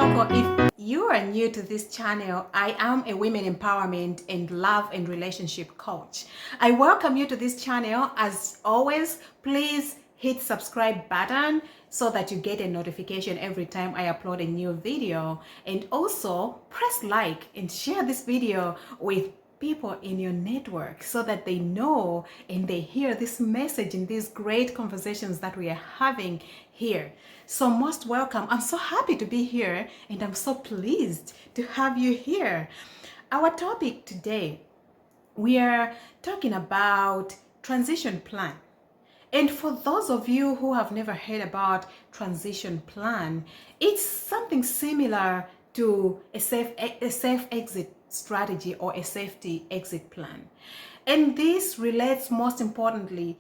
Coco. If you are new to this channel, I am a women empowerment and love and relationship coach. I welcome you to this channel. As always, please hit subscribe button so that you get a notification every time I upload a new video, and also press like and share this video with people in your network so that they know and they hear this message and these great conversations that we are having here. So most welcome. I'm so happy to be here and I'm so pleased to have you here. Our topic today, we are talking about transition plan. And for those of you who have never heard about transition plan, it's something similar to a safe exit strategy or a safety exit plan. And this relates, most importantly,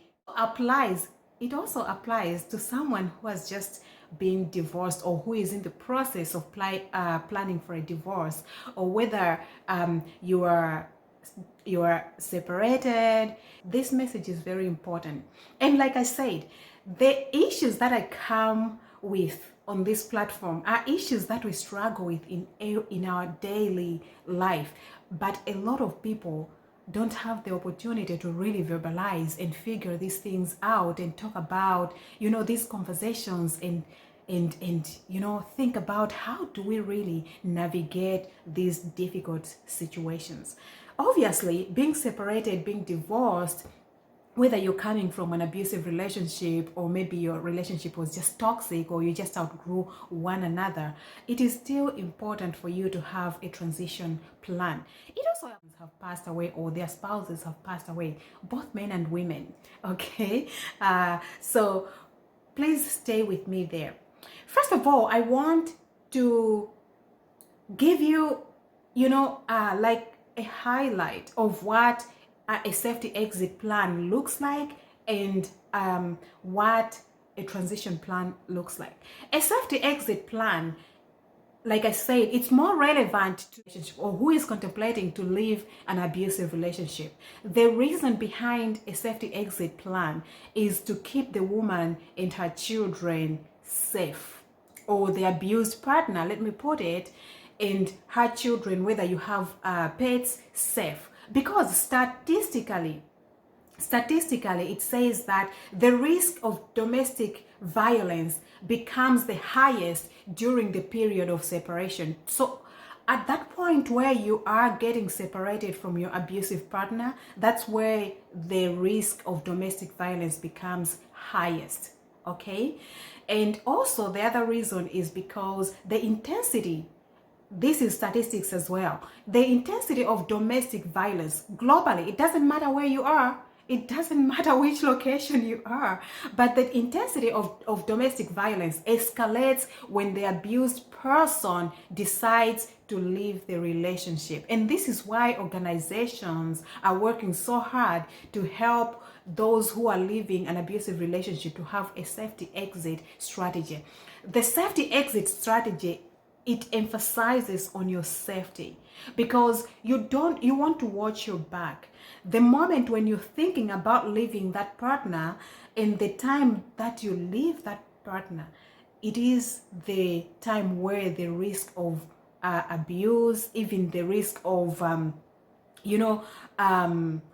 it also applies to someone who has just been divorced or who is in the process of planning for a divorce, or whether you are separated. This message is very important. And like I said, the issues that I come with on this platform are issues that we struggle with in our daily life, but a lot of people don't have the opportunity to really verbalize and figure these things out and talk about, these conversations and think about how do we really navigate these difficult situations. Obviously, being separated, being divorced, whether you're coming from an abusive relationship or maybe your relationship was just toxic or you just outgrew one another, it is still important for you to have a transition plan. It also have passed away or their spouses have passed away, both men and women, okay? So please stay with me there. First of all, I want to give you, like a highlight of what a safety exit plan looks like and what a transition plan looks like. A safety exit plan, like I said, it's more relevant to or who is contemplating to leave an abusive relationship. The reason behind a safety exit plan is to keep the woman and her children safe, or the abused partner, let me put it, and her children, whether you have pets, safe. Because statistically it says that the risk of domestic violence becomes the highest during the period of separation. So at that point where you are getting separated from your abusive partner, that's where the risk of domestic violence becomes highest, okay? And also the other reason is because the intensity, this is statistics as well, the intensity of domestic violence globally, it doesn't matter where you are, it doesn't matter which location you are, but the intensity of domestic violence escalates when the abused person decides to leave the relationship. And this is why organizations are working so hard to help those who are leaving an abusive relationship to have a safety exit strategy. The safety exit strategy, it emphasizes on your safety, because you want to watch your back. The moment when you're thinking about leaving that partner and the time that you leave that partner, it is the time where the risk of abuse, even the risk of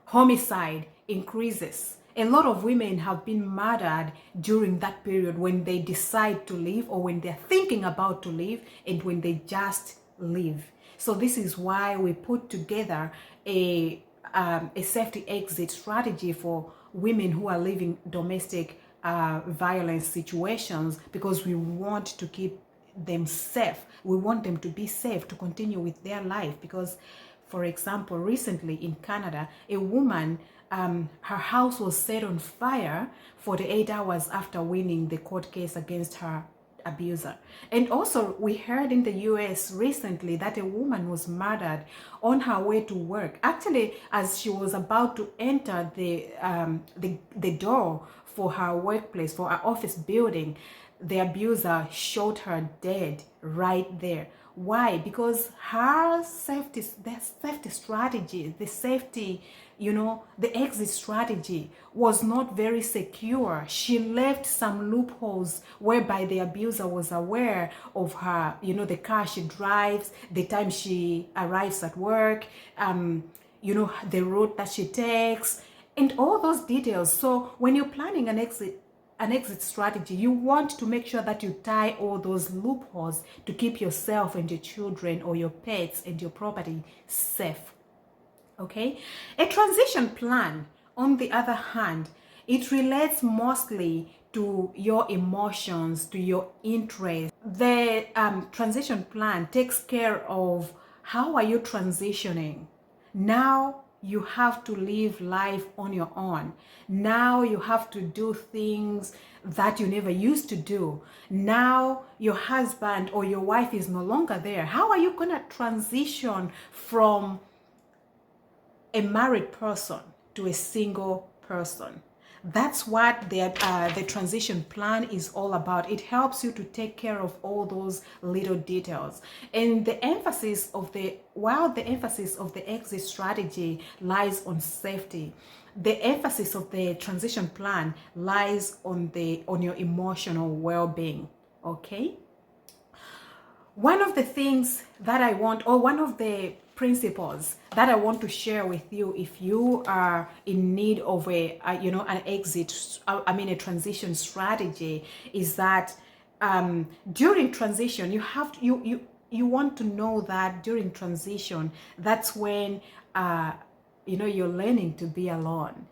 homicide increases. A lot of women have been murdered during that period when they decide to leave, or when they're thinking about to leave, and when they just leave. So this is why we put together a safety exit strategy for women who are living domestic violence situations, because we want to keep them safe. We want them to be safe to continue with their life. Because, for example, recently in Canada, a woman, her house was set on fire 48 hours after winning the court case against her abuser. And also we heard in the US recently that a woman was murdered on her way to work. Actually, as she was about to enter the door for her workplace, for her office building, the abuser shot her dead right there. Why? Because her the safety strategy, the safety, the exit strategy was not very secure. She left some loopholes whereby the abuser was aware of her, the car she drives, the time she arrives at work, the route that she takes, and all those details. So when you're planning an exit strategy, you want to make sure that you tie all those loopholes to keep yourself and your children or your pets and your property safe. Okay? A transition plan, on the other hand, it relates mostly to your emotions, to your interests. The transition plan takes care of how are you transitioning. Now you have to live life on your own. Now you have to do things that you never used to do. Now your husband or your wife is no longer there. How are you going to transition from a married person to a single person? That's what the transition plan is all about. It helps you to take care of all those little details. And while the emphasis of the exit strategy lies on safety, the emphasis of the transition plan lies on your emotional well-being. Okay? One of the things that I want, or one of the principles that I want to share with you, if you are in need of a transition strategy, is that during transition, you want to know that during transition, that's when you're learning to be alone,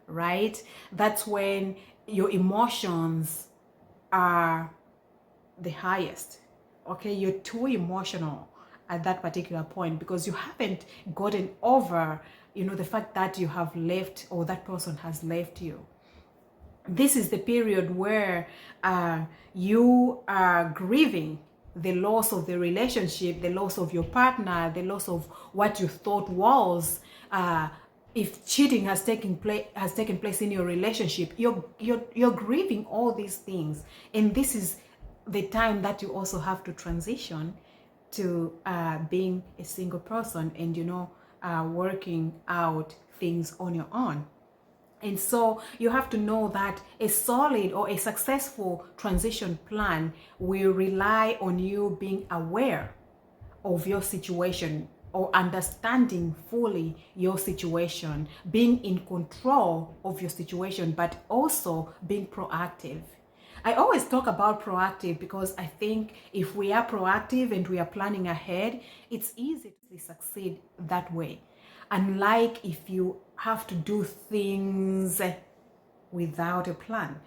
right? That's when your emotions are the highest. Okay, you're too emotional at that particular point because you haven't gotten over, the fact that you have left or that person has left you. This is the period where you are grieving the loss of the relationship, the loss of your partner, the loss of what you thought was. If cheating has taken place in your relationship, you're grieving all these things, and this is the time that you also have to transition to being a single person and working out things on your own. And so you have to know that a solid or a successful transition plan will rely on you being aware of your situation or understanding fully your situation, being in control of your situation, but also being proactive. I always talk about proactive because I think if we are proactive and we are planning ahead, it's easy to succeed that way. Unlike if you have to do things without a plan.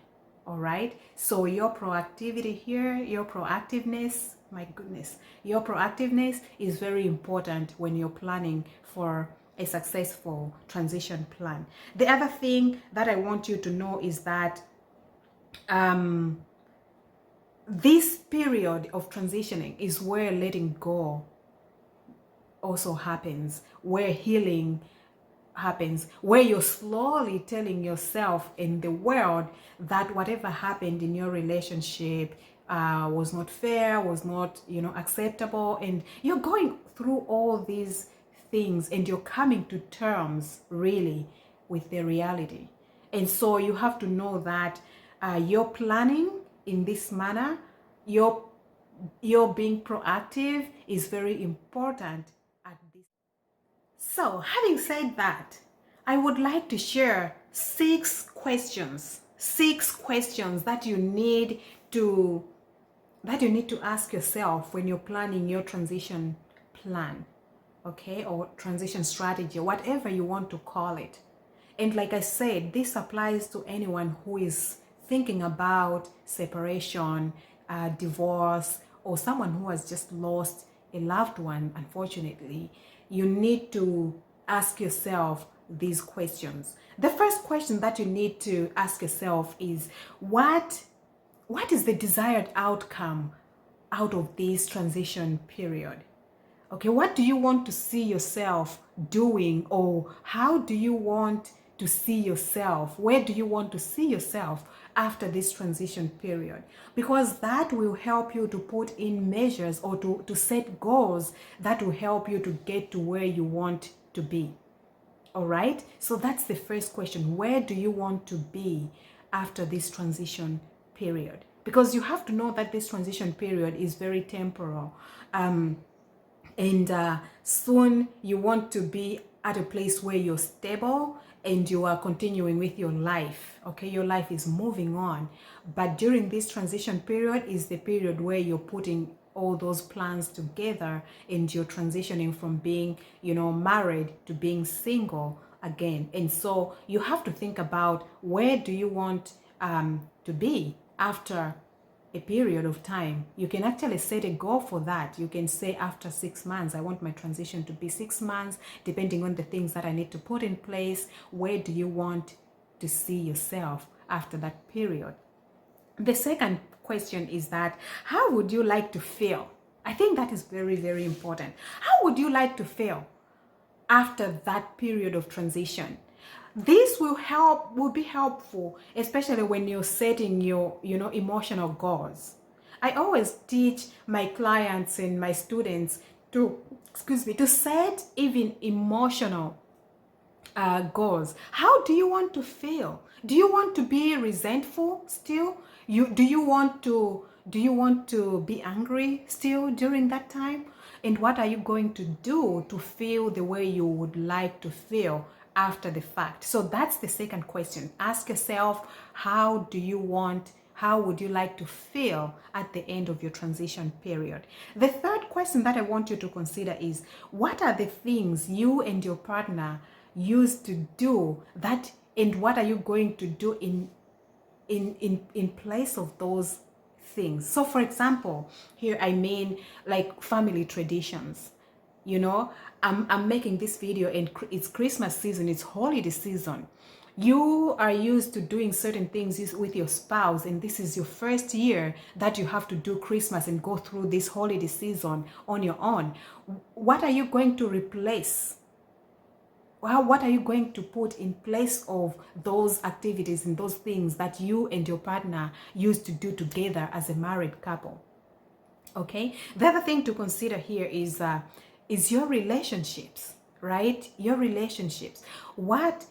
All right. So your proactivity here, your proactiveness, my goodness, your proactiveness is very important when you're planning for a successful transition plan. The other thing that I want you to know is that this period of transitioning is where letting go also happens, where healing happens, where you're slowly telling yourself and the world that whatever happened in your relationship was not fair, was not acceptable, and you're going through all these things and you're coming to terms really with the reality. And so you have to know that you're planning in this manner, you're being proactive is very important at this. So, having said that, I would like to share six questions that you need to ask yourself when you're planning your transition plan, okay, or transition strategy, whatever you want to call it. And like I said, this applies to anyone who is thinking about separation, divorce, or someone who has just lost a loved one, unfortunately. You need to ask yourself these questions. The first question that you need to ask yourself is, what is the desired outcome out of this transition period? Okay, what do you want to see yourself doing, or how do you want to see yourself? Where do you want to see yourself after this transition period? Because that will help you to put in measures or to set goals that will help you to get to where you want to be. All right? So that's the first question. Where do you want to be after this transition period? Because you have to know that this transition period is very temporal. And soon you want to be at a place where you're stable and you are continuing with your life. Okay, your life is moving on. But during this transition period is the period where you're putting all those plans together and you're transitioning from being, married to being single again. And so you have to think about, where do you want to be after a period of time. You can actually set a goal for that. You can say, after 6 months, I want my transition to be 6 months, depending on the things that I need to put in place. Where do you want to see yourself after that period? The second question is that, how would you like to feel? I think that is very, very important. How would you like to feel after that period of transition? This will be helpful, especially when you're setting your, emotional goals. I always teach my clients and my students to set even emotional goals. How do you want to feel? Do you want to be resentful still? Do you want to be angry still during that time? And what are you going to do to feel the way you would like to feel after the fact? So that's the second question. Ask yourself, how would you like to feel at the end of your transition period? The third question that I want you to consider is, what are the things you and your partner used to do that, and what are you going to do in place of those things? So for example, here I mean like family traditions. I'm making this video and it's Christmas season, it's holiday season. You are used to doing certain things with your spouse, and this is your first year that you have to do Christmas and go through this holiday season on your own. What are you going to replace? What are you going to put in place of those activities and those things that you and your partner used to do together as a married couple? Okay. The other thing to consider here is your relationships, right? Your relationships. What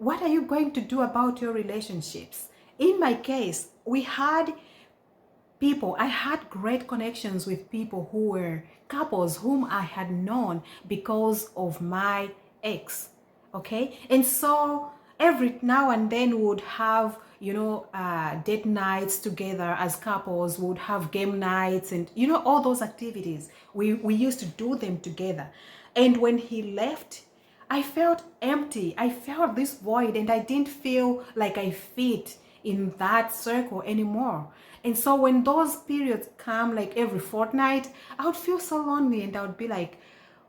are you going to do about your relationships? In my case, I had great connections with people who were couples whom I had known because of my ex. Okay. And so every now and then we would have, date nights together as couples, would have game nights and, all those activities. We used to do them together. And when he left, I felt empty. I felt this void, and I didn't feel like I fit in that circle anymore. And so when those periods come, like every fortnight, I would feel so lonely, and I would be like,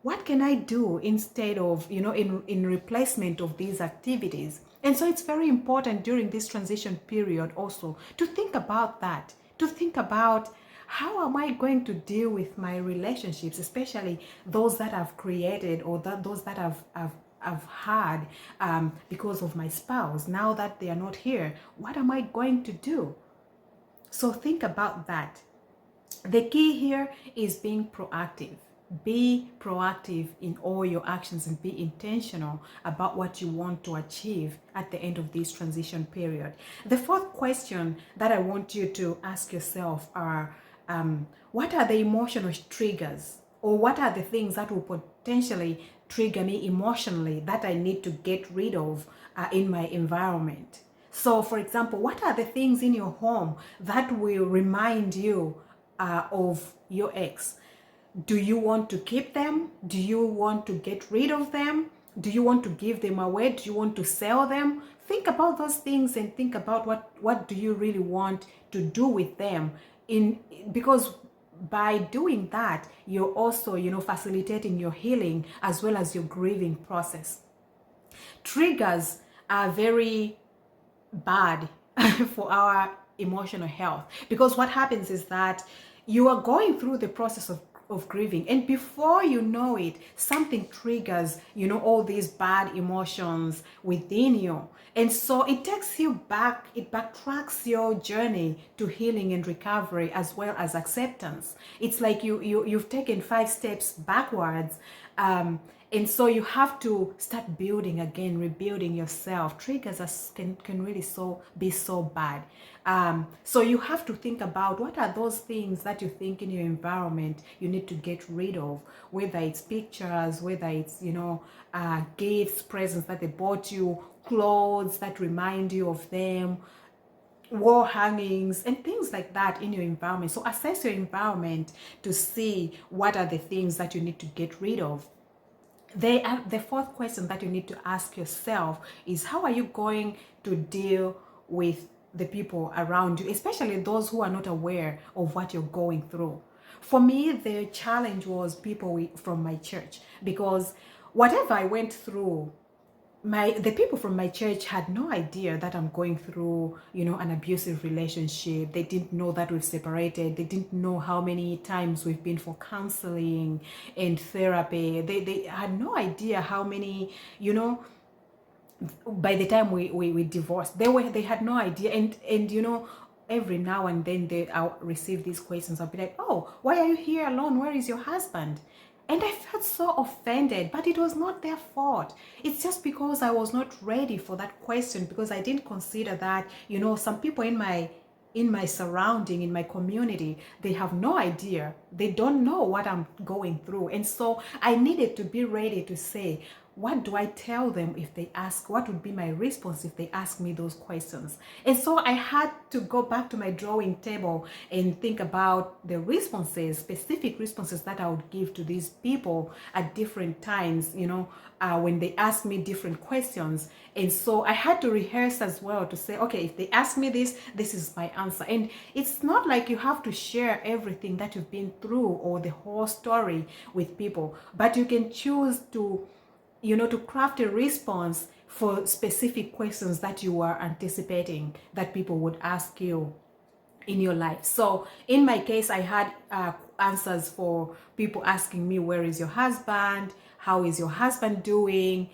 what can I do instead of, in replacement of these activities? And so it's very important during this transition period also to think about that, to think about, how am I going to deal with my relationships, especially those that I've created or those that I've had because of my spouse. Now that they are not here, what am I going to do? So think about that. The key here is being proactive. Be proactive in all your actions and be intentional about what you want to achieve at the end of this transition period. The fourth question that I want you to ask yourself are, what are the emotional triggers, or what are the things that will potentially trigger me emotionally that I need to get rid of in my environment? So for example, what are the things in your home that will remind you of your ex? Do you want to keep them? Do you want to get rid of them? Do you want to give them away? Do you want to sell them? Think about those things and think about what do you really want to do with them, because by doing that, you're also, facilitating your healing as well as your grieving process. Triggers are very bad for our emotional health, because what happens is that you are going through the process of of grieving, and before you know it, something triggers, all these bad emotions within you. And so it takes you back, it backtracks your journey to healing and recovery, as well as acceptance. It's like you've taken 5 steps backwards. And so you have to start building again, rebuilding yourself. Triggers can really be so bad. So you have to think about what are those things that you think in your environment you need to get rid of, whether it's pictures, whether it's, gifts, presents that they bought you, clothes that remind you of them, wall hangings and things like that in your environment. So assess your environment to see what are the things that you need to get rid of. The fourth question that you need to ask yourself is, how are you going to deal with the people around you, especially those who are not aware of what you're going through? For me, the challenge was people from my church, because whatever I went through, the people from my church had no idea that I'm going through, an abusive relationship. They didn't know that we've separated. They didn't know how many times we've been for counseling and therapy. They had no idea how many, by the time we divorced, they had no idea. And every now and then I'll receive these questions. I'll be like, oh, why are you here alone? Where is your husband? And I felt so offended, but it was not their fault. It's just because I was not ready for that question, because I didn't consider that, some people in my surrounding, in my community, they have no idea. They don't know what I'm going through. And so I needed to be ready to say, what do I tell them if they ask? What would be my response if they ask me those questions? And so I had to go back to my drawing table and think about the responses, specific responses that I would give to these people at different times, when they ask me different questions. And so I had to rehearse as well to say, okay, if they ask me this is my answer. And it's not like you have to share everything that you've been through or the whole story with people, but you can choose to craft a response for specific questions that you are anticipating that people would ask you in your life. So in my case, I had answers for people asking me, where is your husband? How is your husband doing?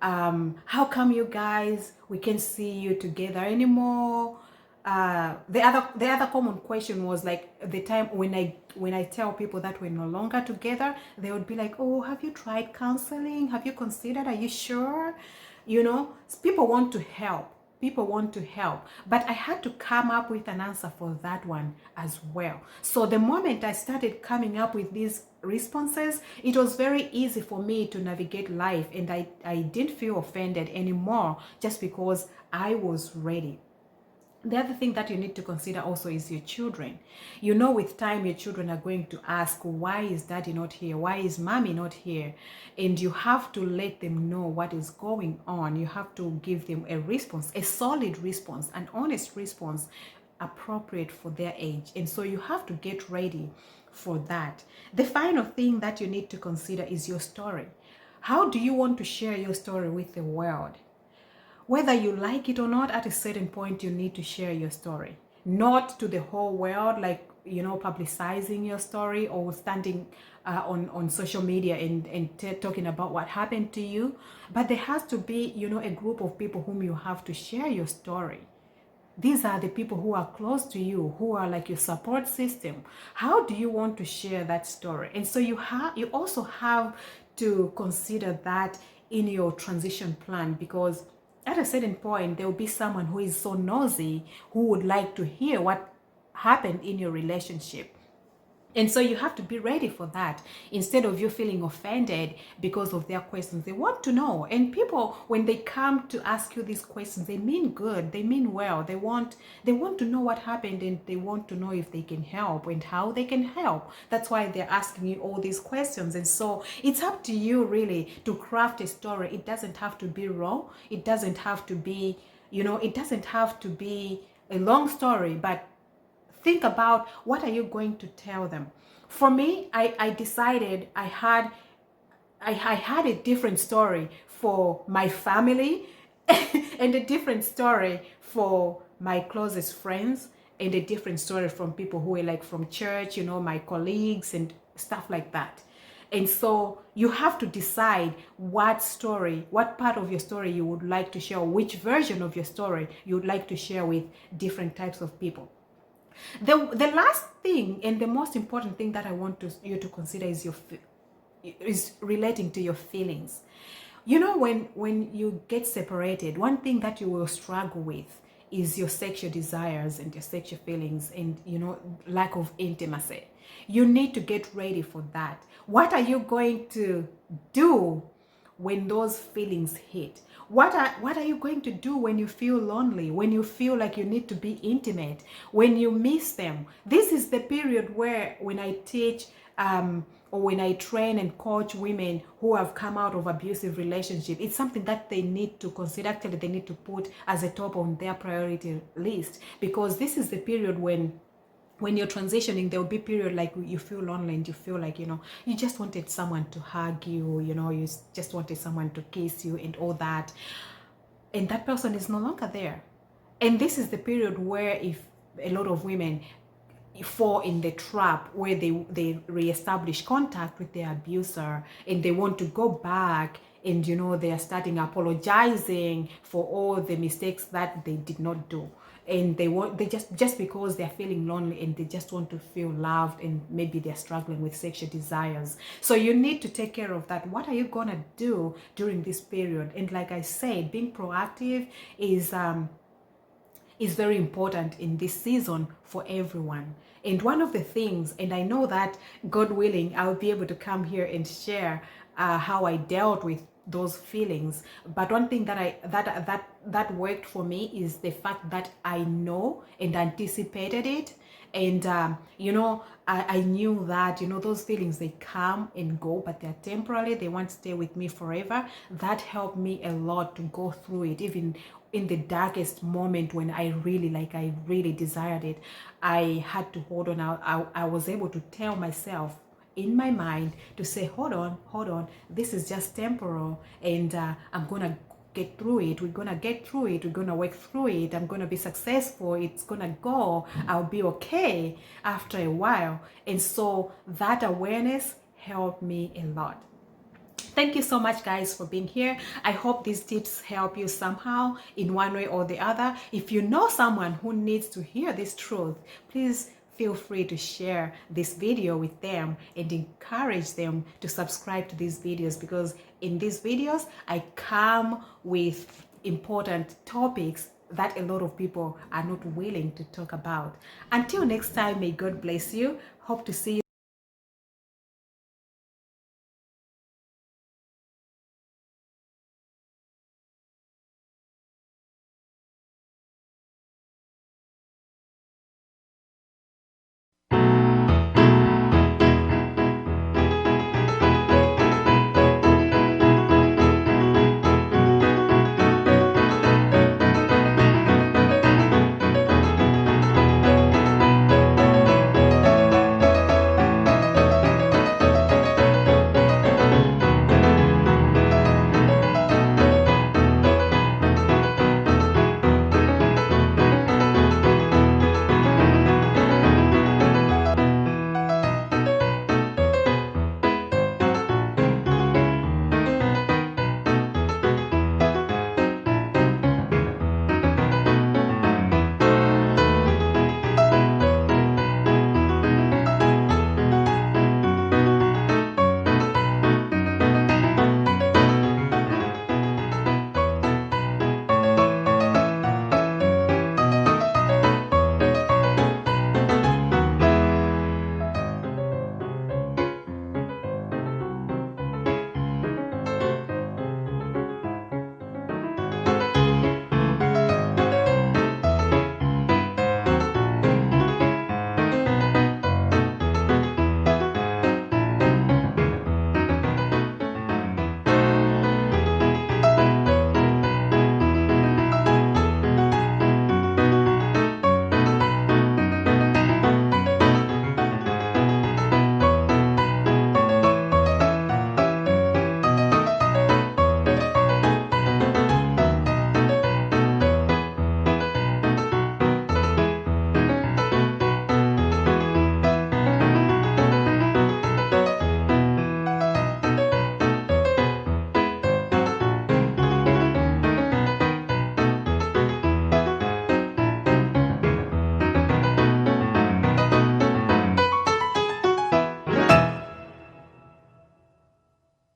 How come you guys, we can't see you together anymore? The other common question was like, the time when I tell people that we're no longer together, they would be like, oh, have you tried counseling? Have you considered? Are you sure? People want to help. People want to help, but I had to come up with an answer for that one as well. So the moment I started coming up with these responses, it was very easy for me to navigate life, and I didn't feel offended anymore, just because I was ready. The other thing that you need to consider also is your children. With time, your children are going to ask, why is daddy not here? Why is mommy not here? And you have to let them know what is going on. You have to give them a response, a solid response, an honest response, appropriate for their age. And so you have to get ready for that. The final thing that you need to consider is your story. How do you want to share your story with the world? Whether you like it or not, at a certain point, you need to share your story. Not to the whole world, like, publicizing your story or standing on social media and talking about what happened to you. But there has to be, a group of people whom you have to share your story. These are the people who are close to you, who are like your support system. How do you want to share that story? And so you also have to consider that in your transition plan, because at a certain point, there will be someone who is so nosy, who would like to hear what happened in your relationship. And so you have to be ready for that, instead of you feeling offended because of their questions. They want to know. And people, when they come to ask you these questions, they mean good, they mean well. They want to know what happened, and they want to know if they can help and how they can help. That's why they're asking you all these questions. And so it's up to you really to craft a story. It doesn't have to be raw. It doesn't have to be, it doesn't have to be a long story, but think about, what are you going to tell them? For me, I decided I had a different story for my family and a different story for my closest friends and a different story from people who are like from church, my colleagues and stuff like that. And so you have to decide what part of your story you would like to share, which version of your story you would like to share with different types of people. The last thing and the most important thing that I want you to consider is relating to your feelings. When you get separated, one thing that you will struggle with is your sexual desires and your sexual feelings and lack of intimacy. You need to get ready for that. What are you going to do when those feelings hit? What are you going to do when you feel lonely, when you feel like you need to be intimate, when you miss them? This is the period where when I teach or when I train and coach women who have come out of abusive relationship, it's something that they need to consider. Actually, they need to put as a top on their priority list, because this is the period when you're transitioning, there will be period like you feel lonely and you feel like, you just wanted someone to hug you, you just wanted someone to kiss you and all that. And that person is no longer there. And this is the period where if a lot of women fall in the trap where they reestablish contact with their abuser and they want to go back and they are starting apologizing for all the mistakes that they did not do, and they just because they're feeling lonely and they just want to feel loved, and maybe they're struggling with sexual desires. So you need to take care of that. What are you gonna do during this period? And like I said, being proactive is very important in this season for everyone. And one of the things, and I know that God willing, I'll be able to come here and share how I dealt with those feelings. But one thing that worked for me is the fact that I know and anticipated it. And I knew that those feelings, they come and go, but they're temporary. They won't stay with me forever. That helped me a lot to go through it, even in the darkest moment when I really desired it. I had to hold on. I was able to tell myself in my mind to say, hold on, this is just temporal, and I'm gonna get through it. We're gonna get through it. We're gonna work through it. I'm gonna be successful. It's gonna go. I'll be okay after a while. And so that awareness helped me a lot. Thank you so much, guys, for being here. I hope these tips help you somehow in one way or the other. If you know someone who needs to hear this truth, please feel free to share this video with them and encourage them to subscribe to these videos, because in these videos I come with important topics that a lot of people are not willing to talk about. Until next time, may God bless you. Hope to see you